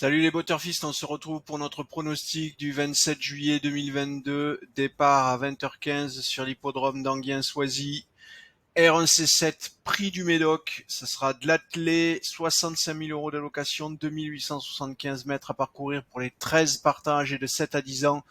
Salut les Butterfist, on se retrouve pour notre pronostic du 27 juillet 2022, départ à 20h15 sur l'hippodrome d'Anguien-Soisy. R1C7, prix du Médoc, ce sera de l'attelé, 65 000 euros d'allocation, 2875 mètres à parcourir pour les 13 partants âgés de 7 à 10 ans.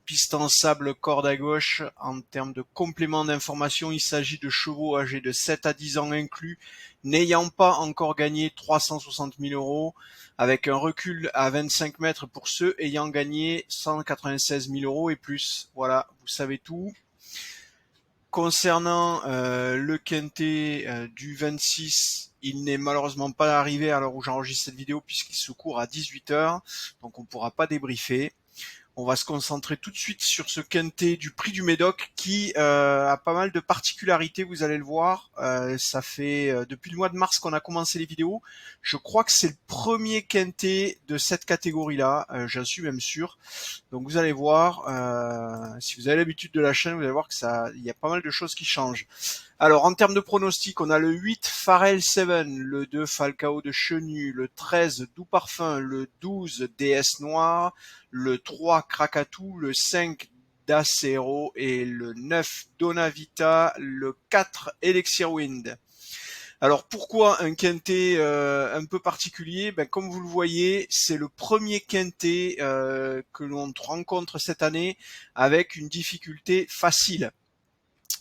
Piste en sable, corde à gauche. En termes de complément d'information, il s'agit de chevaux âgés de 7 à 10 ans inclus, n'ayant pas encore gagné 360 000 euros, avec un recul à 25 mètres pour ceux ayant gagné 196 000 euros et plus. Voilà, vous savez tout. Concernant le quintet du 26, il n'est malheureusement pas arrivé à l'heure où j'enregistre cette vidéo puisqu'il se court à 18h, donc on ne pourra pas débriefer. On va se concentrer tout de suite sur ce quintet du prix du Médoc qui a pas mal de particularités, vous allez le voir. Ça fait depuis le mois de mars qu'on a commencé les vidéos. Je crois que c'est le premier quintet de cette catégorie-là, j'en suis même sûr. Donc vous allez voir, si vous avez l'habitude de la chaîne, vous allez voir que il y a pas mal de choses qui changent. Alors en termes de pronostics, on a le 8 Pharrell 7, le 2 Falcao de Chenu, le 13 Doux Parfum, le 12 DS Noir, le 3 Krakatou, le 5 Dacero et le 9 Donavita, le 4 Elixir Wind. Alors pourquoi un quintet un peu particulier? Comme vous le voyez, c'est le premier quintet que l'on rencontre cette année avec une difficulté facile.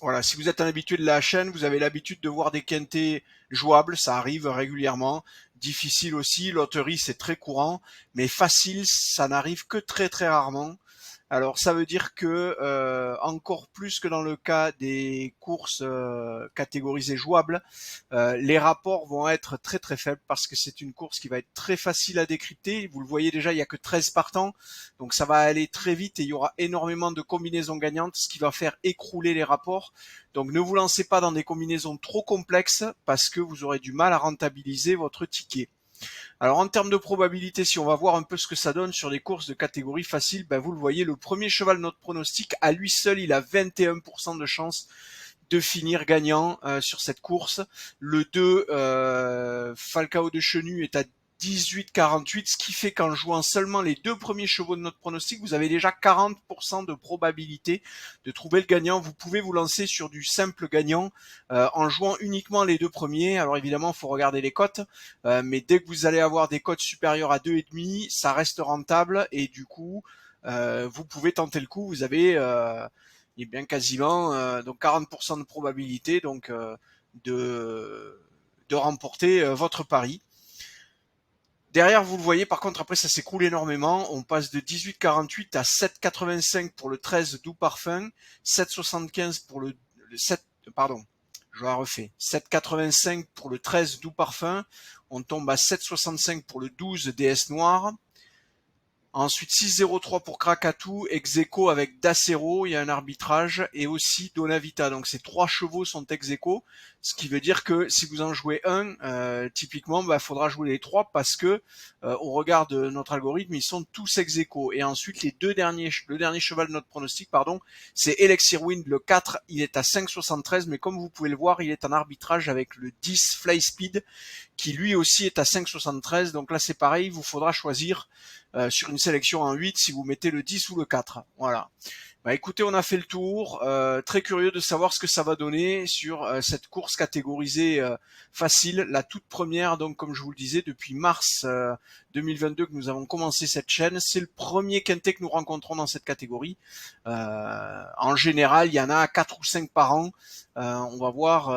Voilà, si vous êtes un habitué de la chaîne, vous avez l'habitude de voir des quintets jouables, ça arrive régulièrement. Difficile aussi, loterie c'est très courant, mais facile, ça n'arrive que très très rarement. Alors ça veut dire que encore plus que dans le cas des courses catégorisées jouables, les rapports vont être très très faibles parce que c'est une course qui va être très facile à décrypter. Vous le voyez déjà, il n'y a que 13 partants, donc ça va aller très vite et il y aura énormément de combinaisons gagnantes, ce qui va faire écrouler les rapports. Donc ne vous lancez pas dans des combinaisons trop complexes parce que vous aurez du mal à rentabiliser votre ticket. Alors en termes de probabilité, si on va voir un peu ce que ça donne sur les courses de catégorie facile, vous le voyez, le premier cheval de notre pronostic, à lui seul, il a 21% de chance de finir gagnant sur cette course. Le 2, Falcao de Chenu, est à 18,48, ce qui fait qu'en jouant seulement les deux premiers chevaux de notre pronostic, vous avez déjà 40% de probabilité de trouver le gagnant. Vous pouvez vous lancer sur du simple gagnant en jouant uniquement les deux premiers. Alors évidemment, il faut regarder les cotes, mais dès que vous allez avoir des cotes supérieures à 2,5, ça reste rentable et du coup, vous pouvez tenter le coup. Vous avez et bien quasiment donc 40% de probabilité donc de remporter votre pari. Derrière, vous le voyez, par contre, après, ça s'écroule énormément. On passe de 18,48 à 7,85 pour le 13 Doux Parfum, 7,75 pour le 7, pardon, je la refais, 7,85 pour le 13 Doux Parfum. On tombe à 7,65 pour le 12 DS Noir. Ensuite 6-0-3 pour Krakatou, ex-aequo avec Dacero, il y a un arbitrage, et aussi Donavita. Donc ces trois chevaux sont ex-aequo, ce qui veut dire que si vous en jouez un, typiquement, il faudra jouer les trois parce que au regard de notre algorithme, ils sont tous ex-aequo. Et ensuite le dernier cheval de notre pronostic, c'est Elixir Wind, le 4, il est à 5,73, mais comme vous pouvez le voir, il est en arbitrage avec le 10 Fly Speed, qui lui aussi est à 5,73. Donc là c'est pareil, il vous faudra choisir sur une sélection en 8 si vous mettez le 10 ou le 4. Voilà. Écoutez, on a fait le tour. Très curieux de savoir ce que ça va donner sur cette course catégorisée facile, la toute première, donc comme je vous le disais, depuis mars 2022 que nous avons commencé cette chaîne. C'est le premier quintet que nous rencontrons dans cette catégorie. En général, il y en a 4 ou 5 par an. On va voir,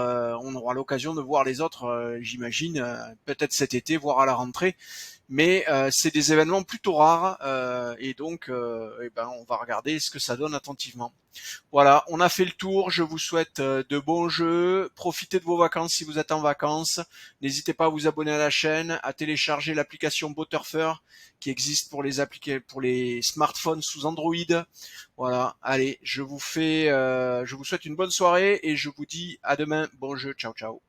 on aura l'occasion de voir les autres, j'imagine, peut-être cet été, voire à la rentrée. Mais c'est des événements plutôt rares et donc on va regarder ce que ça donne attentivement. Voilà, on a fait le tour, je vous souhaite de bons jeux, profitez de vos vacances si vous êtes en vacances, n'hésitez pas à vous abonner à la chaîne, à télécharger l'application Butterfer qui existe pour les smartphones sous Android. Voilà, allez, je vous souhaite une bonne soirée et je vous dis à demain, bon jeu, ciao ciao.